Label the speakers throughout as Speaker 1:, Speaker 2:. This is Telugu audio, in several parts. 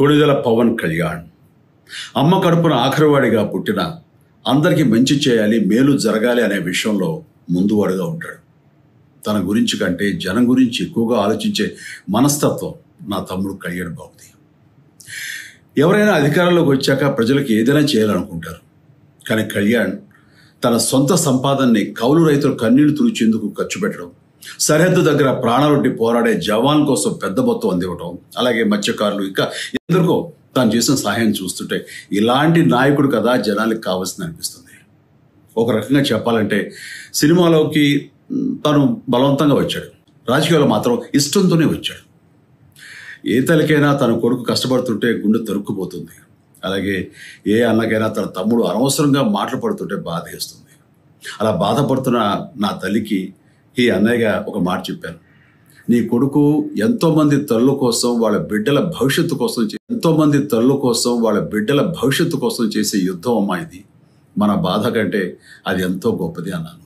Speaker 1: కొణిదెల పవన్ కళ్యాణ్ అమ్మ కడుపున ఆఖరివాడిగా పుట్టిన అందరికీ మంచి చేయాలి, మేలు జరగాలి అనే విషయంలో ముందువాడుగా ఉంటాడు. తన గురించి కంటే జనం గురించి ఎక్కువగా ఆలోచించే మనస్తత్వం నా తమ్ముడు కళ్యాణ్ బాబుది. ఎవరైనా అధికారంలోకి వచ్చాక ప్రజలకు ఏదైనా చేయాలనుకుంటారు. కానీ కళ్యాణ్ తన సొంత సంపాదనని కౌలు రైతులు కన్నీళ్లు తుడిచేందుకు ఖర్చు పెట్టడం, సరిహద్దు దగ్గర ప్రాణాలొడ్డి పోరాడే జవాన్ కోసం పెద్ద మొత్తం అందివ్వటం, అలాగే మత్స్యకారులు ఇంకా ఎందరికో తాను చేసిన సహాయం చూస్తుంటే ఇలాంటి నాయకుడు కదా జనానికి కావాల్సింది అనిపిస్తుంది. ఒక రకంగా చెప్పాలంటే సినిమాలోకి తను బలవంతంగా వచ్చాడు, రాజకీయాల్లో మాత్రం ఇష్టంతోనే వచ్చాడు. ఏ తల్లికైనా తన కొడుకు కష్టపడుతుంటే గుండె తరుక్కుపోతుంది. అలాగే ఏ అన్నకైనా తన తమ్ముడు అనవసరంగా మాటలు పడుతుంటే బాధ వేస్తుంది. అలా బాధపడుతున్న నా తల్లికి ఈ అన్నయ్యగా ఒక మాట చెప్పాను. నీ కొడుకు ఎంతోమంది తల్లుల కోసం వాళ్ళ బిడ్డల భవిష్యత్తు కోసం చేసే యుద్ధం అమ్మా ఇది. మన బాధ కంటే అది ఎంతో గొప్పది అన్నాను.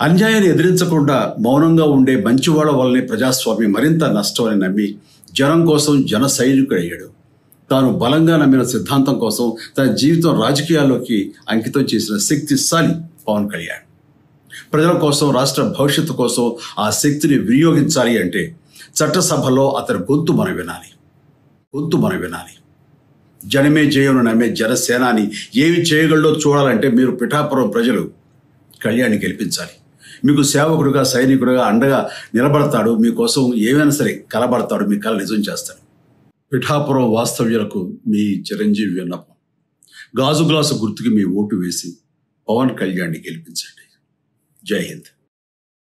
Speaker 1: అన్యాయాన్ని ఎదిరించకుండా మౌనంగా ఉండే మంచివాళ్ళ వల్లనే ప్రజాస్వామ్యం మరింత నష్టం అని నమ్మి జనం కోసం జన సైనికుడు అయ్యాడు. తాను బలంగా నమ్మిన సిద్ధాంతం కోసం తన జీవితం రాజకీయాల్లోకి అంకితం చేసిన శక్తిశాలి పవన్ కళ్యాణ్. ప్రజల కోసం, రాష్ట్ర భవిష్యత్తు కోసం ఆ శక్తిని వినియోగించాలి అంటే చట్టసభలో అతని గొంతు మనం వినాలి. జనమే జయమును నమ్మే జనసేనాని ఏమి చేయగలడో చూడాలంటే మీరు పిఠాపురం ప్రజలు కళ్యాణ్ని గెలిపించాలి. మీకు సేవకుడుగా, సైనికుడుగా అండగా నిలబడతాడు. మీకోసం ఏమైనా సరే కలబడతాడు. మీ కళ నిజం చేస్తాడు. పిఠాపురం వాస్తవ్యులకు మీ చిరంజీవి విన్నపం, గాజు గ్లాసు గుర్తుకి మీ ఓటు వేసి పవన్ కళ్యాణ్ని గెలిపించండి. జై హింద్.